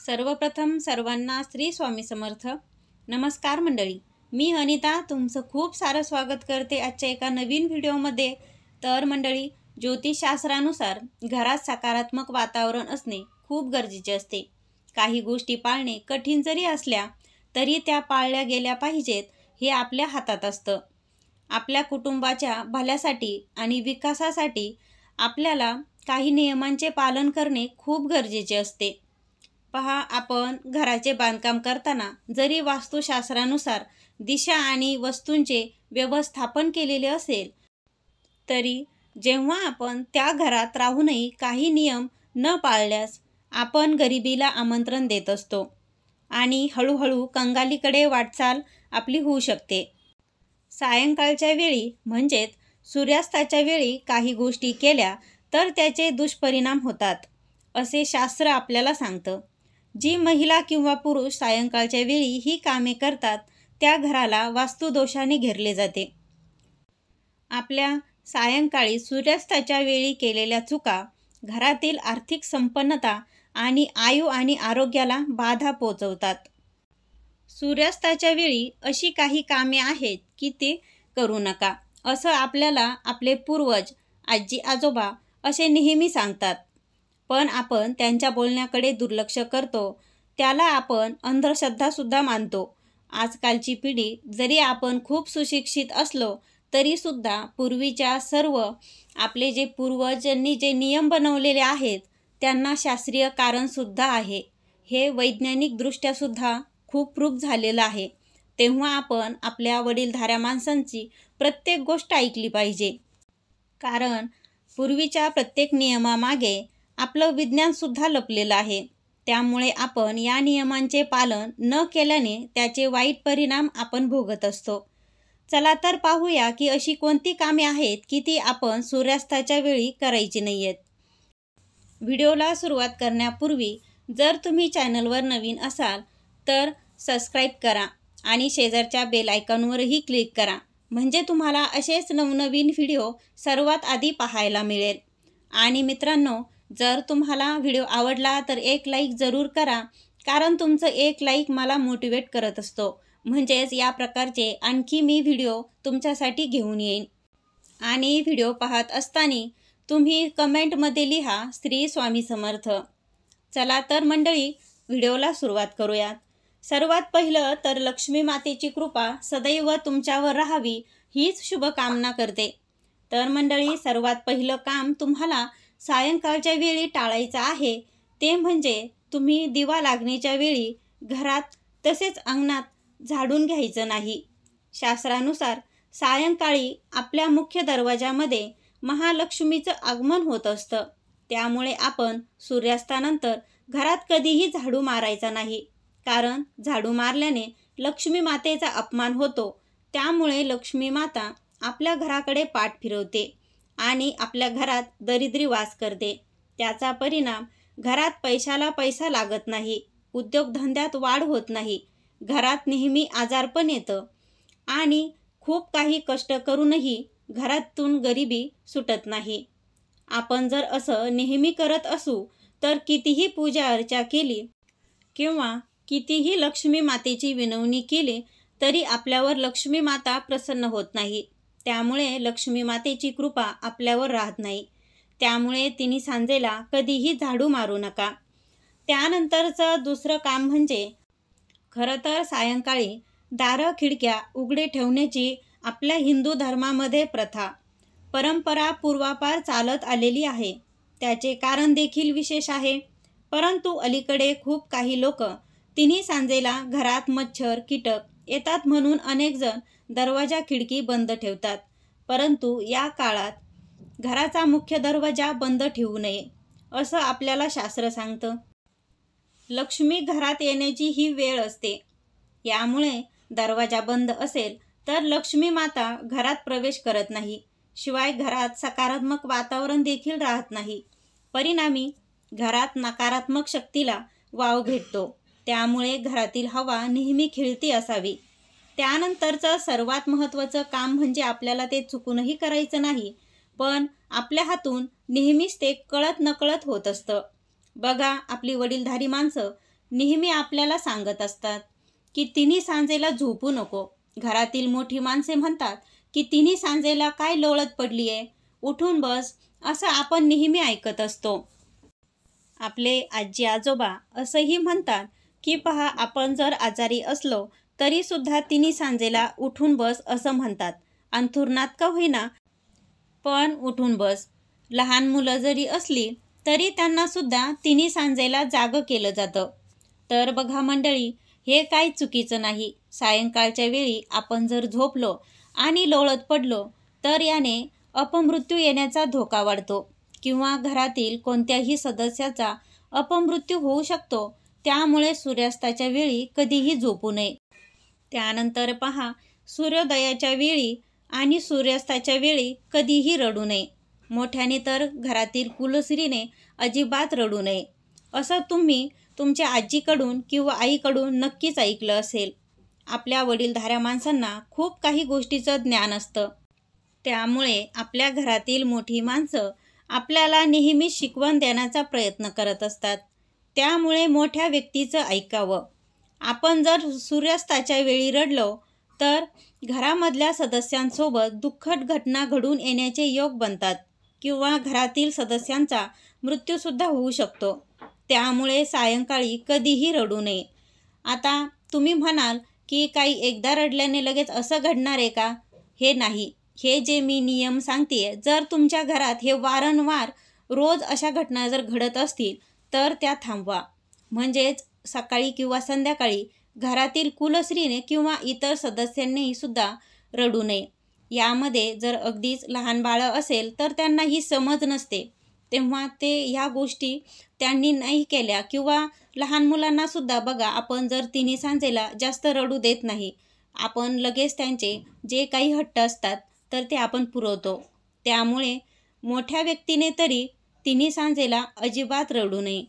सर्वप्रथम सर्वांना श्री स्वामी समर्थ. नमस्कार मंडळी, मी अनिता तुमचं खूप सारं स्वागत करते आजच्या एका नवीन व्हिडिओमध्ये. तर मंडळी, ज्योतिषशास्त्रानुसार घरात सकारात्मक वातावरण असणे खूप गरजेचे असते. काही गोष्टी पाळणे कठीण जरी असल्या तरी त्या पाळल्या गेल्या पाहिजेत हे आपल्या हातात असतं. आपल्या कुटुंबाच्या भल्यासाठी आणि विकासासाठी आपल्याला काही नियमांचे पालन करणे खूप गरजेचे असते. पहा, आपण घराचे बांधकाम करताना जरी वास्तुशास्त्रानुसार दिशा आणि वस्तूंचे व्यवस्थापन केलेले असेल तरी जेव्हा आपण त्या घरात राहूनही काही नियम न पाळल्यास आपण गरिबीला आमंत्रण देत असतो आणि हळूहळू कंगालीकडे वाटचाल आपली होऊ शकते. सायंकाळच्या वेळी म्हणजेच सूर्यास्ताच्या वेळी काही गोष्टी केल्या तर त्याचे दुष्परिणाम होतात असे शास्त्र आपल्याला सांगतं. जी महिला किंवा पुरुष सायंकाळच्या वेळी ही कामे करतात त्या घराला वास्तुदोषाने घेरले जाते. आपल्या सायंकाळी सूर्यास्ताच्या वेळी केलेल्या चुका घरातील आर्थिक संपन्नता आणि आयु आणि आरोग्याला बाधा पोचवतात. सूर्यास्ताच्या वेळी अशी काही कामे आहेत की ते करू नका असं आपल्याला आपले पूर्वज, आजी आजोबा असे नेहमी सांगतात. पण आपण त्यांच्या बोलण्याकडे दुर्लक्ष करतो. त्याला आपण अंधश्रद्धासुद्धा मानतो. आजकालची पिढी जरी आपण खूप सुशिक्षित असलो तरीसुद्धा पूर्वीच्या सर्व आपले जे पूर्वजांनी जे नियम बनवलेले आहेत त्यांना शास्त्रीय कारणसुद्धा आहे. हे वैज्ञानिकदृष्ट्यासुद्धा खूप प्रूफ झालेलं आहे. तेव्हा आपण आपल्या वडीलधाऱ्या माणसांची प्रत्येक गोष्ट ऐकली पाहिजे. कारण पूर्वीच्या प्रत्येक नियमामागे आपलं विज्ञानसुद्धा लपलेलं आहे. त्यामुळे आपण या नियमांचे पालन न केल्याने त्याचे वाईट परिणाम आपण भोगत असतो. चला तर पाहूया की अशी कोणती कामे आहेत की ती आपण सूर्यास्ताच्या वेळी करायची नाही आहेत. व्हिडिओला सुरुवात करण्यापूर्वी जर तुम्ही चॅनलवर नवीन असाल तर सबस्क्राईब करा आणि शेजारच्या बेल आयकॉनवरही क्लिक करा, म्हणजे तुम्हाला असेच नवनवीन व्हिडिओ सर्वात आधी पाहायला मिळेल. आणि मित्रांनो, जर तुम्हाला व्हिडिओ आवडला तर एक लाईक जरूर करा, कारण तुमचं एक लाईक मला मोटिवेट करत असतो. म्हणजेच या प्रकारचे आणखी मी व्हिडिओ तुमच्यासाठी घेऊन येईन. आणि व्हिडिओ पाहत असताना तुम्ही कमेंटमध्ये लिहा श्री स्वामी समर्थ. चला तर मंडळी, व्हिडिओला सुरुवात करूयात. सर्वात पहिलं तर लक्ष्मी मातेची कृपा सदैव तुमच्यावर राहावी हीच शुभकामना करते. तर मंडळी, सर्वात पहिलं काम तुम्हाला सायंकाळच्या वेळी टाळायचं आहे ते म्हणजे तुम्ही दिवा लागण्याच्या वेळी घरात तसेच अंगणात झाडून घ्यायचं नाही. शास्त्रानुसार सायंकाळी आपल्या मुख्य दरवाजामध्ये महालक्ष्मीचं आगमन होत असतं. त्यामुळे आपण सूर्यास्तानंतर घरात कधीही झाडू मारायचा नाही, कारण झाडू मारल्याने लक्ष्मी मातेचा अपमान होतो. त्यामुळे लक्ष्मी माता आपल्या घराकडे पाठ फिरवते आणि आपल्या घरात दरिद्री वास करते. त्याचा परिणाम घरात पैशाला पैसा लागत नाही, उद्योगधंद्यात वाढ होत नाही, घरात नेहमी आजारपण येतं आणि खूप काही कष्ट करूनही घरातून गरिबी सुटत नाही. आपण जर असं नेहमी करत असू तर कितीही पूजा अर्चा केली किंवा कितीही लक्ष्मी मातेची विनवणी केली तरी आपल्यावर लक्ष्मी माता प्रसन्न होत नाही. त्यामुळे लक्ष्मी मातेची कृपा आपल्यावर राहत नाही. त्यामुळे तिन्ही सांजेला कधीही झाडू मारू नका. त्यानंतरचं दुसरं काम म्हणजे खरं तर सायंकाळी दारं खिडक्या उघडे ठेवण्याची आपल्या हिंदू धर्मामध्ये प्रथा, परंपरा पूर्वापार चालत आलेली आहे. त्याचे कारण देखील विशेष आहे. परंतु अलीकडे खूप काही लोक तिन्ही सांजेला घरात मच्छर कीटक येतात म्हणून अनेक जण दरवाजा खिडकी बंद ठेवतात. परंतु या काळात घराचा मुख्य दरवाजा बंद ठेवू नये असं आपल्याला शास्त्र सांगतं. लक्ष्मी घरात येण्याची ही वेळ असते. यामुळे दरवाजा बंद असेल तर लक्ष्मी माता घरात प्रवेश करत नाही. शिवाय घरात सकारात्मक वातावरण देखील राहत नाही. परिणामी घरात नकारात्मक शक्तीला वाव भेटतो. त्यामुळे घरातील हवा नेहमी खेळती असावी. त्यानंतरचं सर्वात महत्त्वाचं काम म्हणजे आपल्याला ते चुकूनही करायचं नाही, पण आपल्या हातून नेहमीच ते कळत नकळत होत असतं. बघा, आपली वडीलधारी माणसं नेहमी आपल्याला सांगत असतात की तिन्ही सांजेला झोपू नको. घरातील मोठी माणसे म्हणतात की तिन्ही सांजेला काय लोळत पडली आहे, उठून बस, असं आपण नेहमी ऐकत असतो. आपले आजी आजोबा असंही म्हणतात की पहा, आपण जर आजारी असलो तरी सुद्धा तिन्ही सांजेला उठून बस असं म्हणतात. अंथरुणात का होईना पण उठून बस. लहान मुलं जरी असली तरी त्यांना सुद्धा तिन्ही सांजेला जागं केलं जातं. तर बघा मंडळी, हे काही चुकीचं नाही. सायंकाळच्या वेळी आपण जर झोपलो आणि लोळत पडलो तर याने अपमृत्यू येण्याचा धोका वाढतो किंवा घरातील कोणत्याही सदस्याचा अपमृत्यू होऊ शकतो. त्यामुळे सूर्यास्ताच्या वेळी कधीही झोपू नये. त्यानंतर पहा, सूर्योदयाच्या वेळी आणि सूर्यास्ताच्या वेळी कधीही रडू नये. मोठ्याने तर घरातील कुलस्त्रीने अजिबात रडू नये. असं तुम्ही तुमच्या आजीकडून किंवा आईकडून नक्कीच ऐकलं असेल. आपल्या वडीलधाऱ्या माणसांना खूप काही गोष्टीचं ज्ञान असतं. त्यामुळे आपल्या घरातील मोठी माणसं आपल्याला नेहमी शिकवण देण्याचा प्रयत्न करत असतात. त्यामुळे मोठ्या व्यक्तीचं ऐकावं. आपण जर सूर्यास्ताच्या वेळी रडलो तर घरामधल्या सदस्यांसोबत दुःखद घटना घडून येण्याचे योग बनतात किंवा घरातील सदस्यांचा मृत्यूसुद्धा होऊ शकतो. त्यामुळे सायंकाळी कधीही रडू नये. आता तुम्ही म्हणाल की काही एकदा रडल्याने लगेच असं घडणार आहे का? हे नाही. हे जे मी नियम सांगते, जर तुमच्या घरात हे वारंवार रोज अशा घटना जर घडत असतील तर त्या थांबवा. म्हणजेच सकाळी किंवा संध्याकाळी घरातील कुलस्त्रीने किंवा इतर सदस्यांनी सुद्धा रडू नये. यामध्ये जर अगदीच लहान बाळं असेल तर त्यांना ही समज नसते, तेव्हा ते ह्या गोष्टी त्यांनी नाही केल्या. किंवा लहान मुलांना सुद्धा बघा, आपण जर तिन्ही सांजेला जास्त रडू देत नाही. आपण लगेच त्यांचे जे काही हट्ट असतात तर ते आपण पुरवतो. त्यामुळे मोठ्या व्यक्तीने तरी तिन्ही सांजेला अजिबात रडू नये.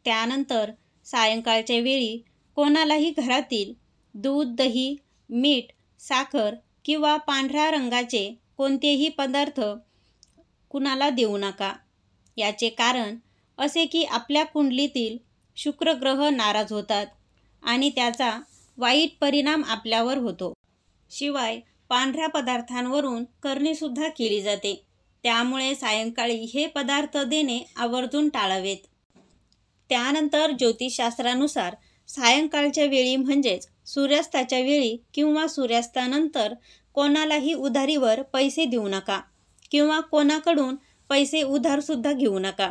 त्यानंतर सायंकाळच्या वेळी कोणालाही घरातील दूध, दही, मीठ, साखर किंवा पांढऱ्या रंगाचे कोणतेही पदार्थ कुणाला देऊ नका. याचे कारण असे की आपल्या कुंडलीतील शुक्र ग्रह नाराज होतात आणि त्याचा वाईट परिणाम आपल्यावर होतो. शिवाय पांढऱ्या पदार्थांवरून करणीसुद्धा केली जाते. त्यामुळे सायंकाळी हे पदार्थ देणे आवर्जून टाळावेत. त्यानंतर ज्योतिषशास्त्रानुसार सायंकाळच्या वेळी म्हणजेच सूर्यास्ताच्या वेळी किंवा सूर्यास्तानंतर कोणालाही उधारीवर पैसे देऊ नका किंवा कोणाकडून पैसे उधारसुद्धा घेऊ नका.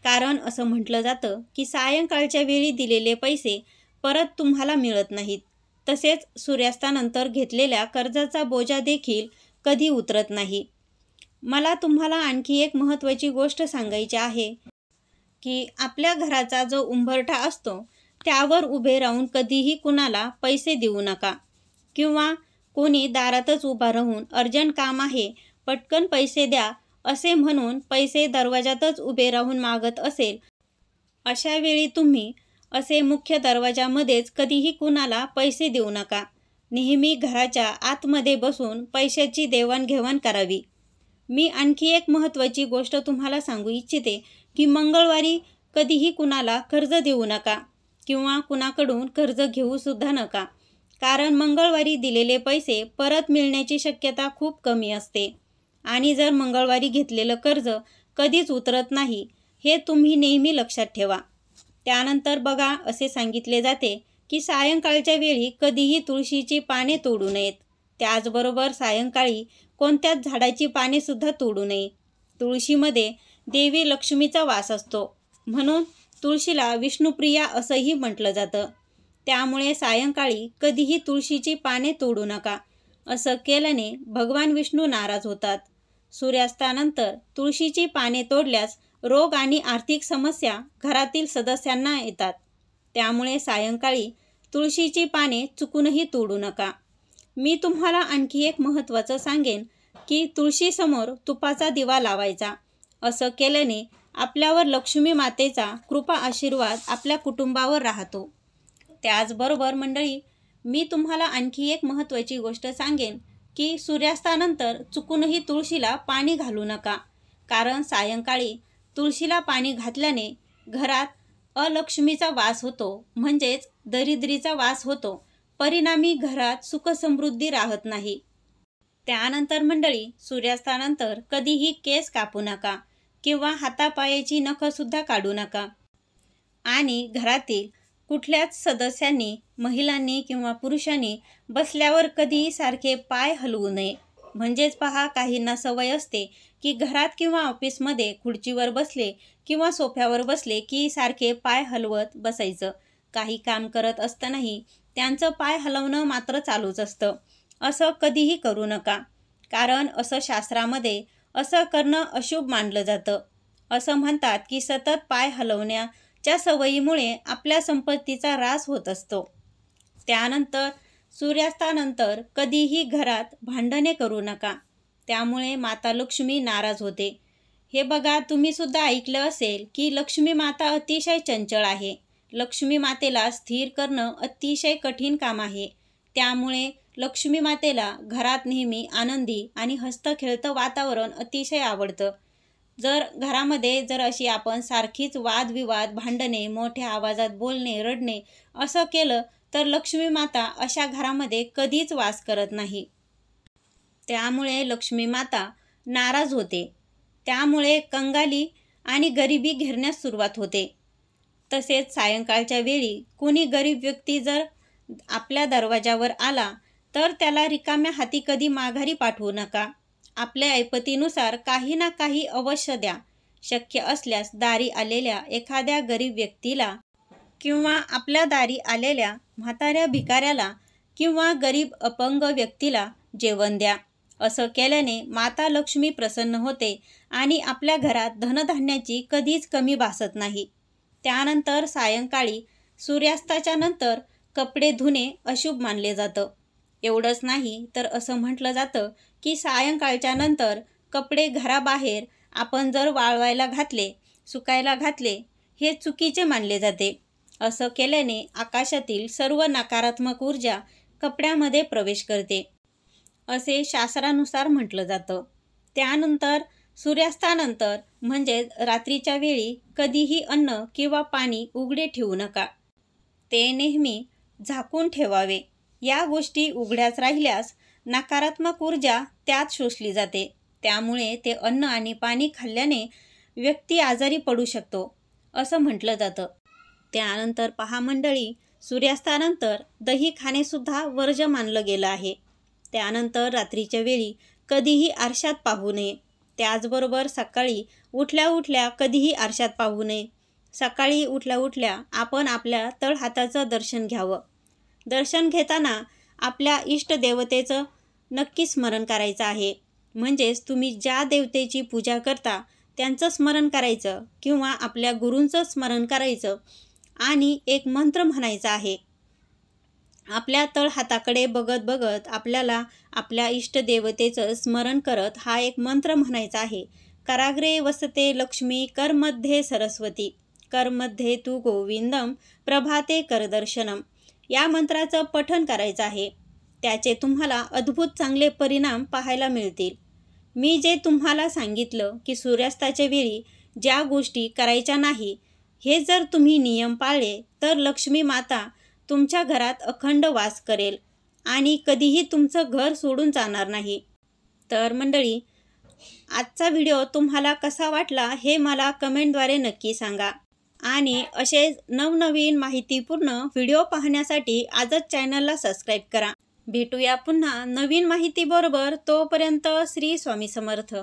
कारण असं म्हटलं जातं की सायंकाळच्या वेळी दिलेले पैसे परत तुम्हाला मिळत नाहीत. तसेच सूर्यास्तानंतर घेतलेल्या कर्जाचा बोजा देखील कधी उतरत नाही. मला तुम्हाला आणखी एक महत्त्वाची गोष्ट सांगायची आहे की आपल्या घराचा जो उंबरठा असतो त्यावर उभे राहून कधीही कुणाला पैसे देऊ नका किंवा कोणी दारातच उभा राहून अर्जंट काम आहे, पटकन पैसे द्या असे म्हणून पैसे दरवाजातच उभे राहून मागत असेल, अशा वेळी तुम्ही असे मुख्य दरवाजामध्येच कधीही कुणाला पैसे देऊ नका. नेहमी घराच्या आतमध्ये बसून पैशाची देवाणघेवाण करावी. मी आणखी एक महत्त्वाची गोष्ट तुम्हाला सांगू इच्छिते की मंगळवारी कधीही कुणाला कर्ज देऊ नका किंवा कुणाकडून कर्ज घेऊसुद्धा नका. कारण मंगळवारी दिलेले पैसे परत मिळण्याची शक्यता खूप कमी असते आणि जर मंगळवारी घेतलेलं कर्ज कधीच उतरत नाही, हे तुम्ही नेहमी लक्षात ठेवा. त्यानंतर बघा, असे सांगितले जाते की सायंकाळच्या वेळी कधीही तुळशीची पाने तोडू नयेत. त्याचबरोबर सायंकाळी कोणत्याच झाडाची पानेसुद्धा तोडू नये. तुळशीमध्ये देवी लक्ष्मीचा वास असतो, म्हणून तुळशीला विष्णुप्रिया असंही म्हटलं जातं. त्यामुळे सायंकाळी कधीही तुळशीची पाने तोडू नका. असं केल्याने भगवान विष्णू नाराज होतात. सूर्यास्तानंतर तुळशीची पाने तोडल्यास रोग आणि आर्थिक समस्या घरातील सदस्यांना येतात. त्यामुळे सायंकाळी तुळशीची पाने चुकूनही तोडू नका. मी तुम्हाला आणखी एक महत्त्वाचं सांगेन की तुळशीसमोर तुपाचा दिवा लावायचा. असं केल्याने आपल्यावर लक्ष्मी मातेचा कृपा आशीर्वाद आपल्या कुटुंबावर राहतो. त्याचबरोबर मंडळी, मी तुम्हाला आणखी एक महत्त्वाची गोष्ट सांगेन की सूर्यास्तानंतर चुकूनही तुळशीला पाणी घालू नका. कारण सायंकाळी तुळशीला पाणी घातल्याने घरात अलक्ष्मीचा वास होतो, म्हणजेच दरिद्रीचा वास होतो. परिणामी घरात सुखसमृद्धी राहत नाही. त्यानंतर मंडळी, सूर्यास्तानंतर कधीही केस कापू नका किंवा हातापायाची नखंसुद्धा काढू नका. आणि घरातील कुठल्याच सदस्यांनी, महिलांनी किंवा पुरुषांनी बसल्यावर कधीही सारखे पाय हलवू नये. म्हणजेच पहा, काहींना सवय असते की घरात किंवा ऑफिसमध्ये खुर्चीवर बसले किंवा सोफ्यावर बसले की सारखे पाय हलवत बसायचं. काही काम करत असतानाही त्यांचं पाय हलवणं मात्र चालूच असतं. असं कधीही करू नका, कारण असं शास्त्रामध्ये असं करणं अशुभ मानलं जातं. असं म्हणतात की सतत पाय हलवण्याच्या सवयीमुळे आपल्या संपत्तीचा ऱ्हास होत असतो. त्यानंतर सूर्यास्तानंतर कधीही घरात भांडणे करू नका, त्यामुळे माता लक्ष्मी नाराज होते. हे बघा, तुम्ही सुद्धा ऐकलं असेल की लक्ष्मी माता अतिशय चंचल आहे. लक्ष्मी मातेला स्थिर करणं अतिशय कठीण काम आहे. त्यामुळे लक्ष्मी मातेला घरात नेहमी आनंदी आणि हसतं-खेळतं वातावरण अतिशय आवडतं. जर घरामध्ये अशी आपण सारखीच वादविवाद, भांडणे, मोठ्या आवाजात बोलणे, रडणे असं केलं तर लक्ष्मी माता अशा घरामध्ये कधीच वास करत नाही. त्यामुळे लक्ष्मी माता नाराज होते. त्यामुळे कंगाली आणि गरिबी घेरण्यास सुरुवात होते. तसेच सायंकाळच्या वेळी कोणी गरीब व्यक्ती जर आपल्या दरवाजावर आला तर त्याला रिकाम्या हाती कधी माघारी पाठवू नका. आपल्या ऐपतीनुसार काही ना काही अवश्य द्या. शक्य असल्यास दारी आलेल्या एखाद्या गरीब व्यक्तीला किंवा आपल्या दारी आलेल्या म्हाताऱ्या भिकाऱ्याला किंवा गरीब अपंग व्यक्तीला जेवण द्या. असं केल्याने माता लक्ष्मी प्रसन्न होते आणि आपल्या घरात धनधान्याची कधीच कमी भासत नाही. त्यानंतर सायंकाळी सूर्यास्ताच्या नंतर कपडे धुणे अशुभ मानले जातं. एवढंच नाही तर असं म्हटलं जातं की सायंकाळच्या नंतर कपडे घराबाहेर आपण जर वाळवायला घातले, सुकायला घातले, हे चुकीचे मानले जाते. असं केल्याने आकाशातील सर्व नकारात्मक ऊर्जा कपड्यामध्ये प्रवेश करते, असे शास्त्रानुसार म्हटलं जातं. त्यानंतर सूर्यास्तानंतर म्हणजेच रात्रीच्या वेळी कधीही अन्न किंवा पाणी उघडे ठेवू नका. ते नेहमी झाकून ठेवावे. या गोष्टी उघड्याच राहिल्यास नकारात्मक ऊर्जा त्यात शोषली जाते. त्यामुळे ते अन्न आणि पाणी खाल्ल्याने व्यक्ती आजारी पडू शकतो, असं म्हटलं जातं. त्यानंतर पहा मंडळी, सूर्यास्तानंतर दही खाणेसुद्धा वर्ज्य मानलं गेलं आहे. त्यानंतर रात्रीच्या वेळी कधीही आरशात पाहू नये. त्याचबरोबर सकाळी उठल्या उठल्या कधीही आरशात पाहू नये. सकाळी उठल्या उठल्या आपण आपल्या तळहाताचं दर्शन घ्यावं. दर्शन घेताना आपल्या इष्टदेवतेचं नक्की स्मरण करायचं आहे. म्हणजेच तुम्ही ज्या देवतेची पूजा करता त्यांचं स्मरण करायचं किंवा आपल्या गुरूंचं स्मरण करायचं आणि एक मंत्र म्हणायचा आहे. आपल्या तळहाताकडे बघत बघत आपल्याला आपल्या इष्टदेवतेचं स्मरण करत हा एक मंत्र म्हणायचा आहे. कराग्रे वसते लक्ष्मी, करमध्ये सरस्वती, करमध्ये तू गोविंदम, प्रभाते करदर्शनम. या मंत्राचं पठण करायचं आहे. त्याचे तुम्हाला अद्भुत चांगले परिणाम पाहायला मिळतील. मी जे तुम्हाला सांगितलं की सूर्यास्ताच्या वेळी ज्या गोष्टी करायच्या नाही, हे जर तुम्ही नियम पाळले तर लक्ष्मी माता तुमच्या घरात अखंड वास करेल आणि कधीही तुमचं घर सोडून जाणार नाही. तर मंडळी, आजचा व्हिडिओ तुम्हाला कसा वाटला हे मला कमेंटद्वारे नक्की सांगा. आणि असे नवनवीन माहितीपूर्ण व्हिडिओ पाहण्यासाठी आजच चॅनलला सबस्क्राईब करा. भेटूया पुन्हा नवीन माहितीबरोबर. तोपर्यंत श्री स्वामी समर्थ.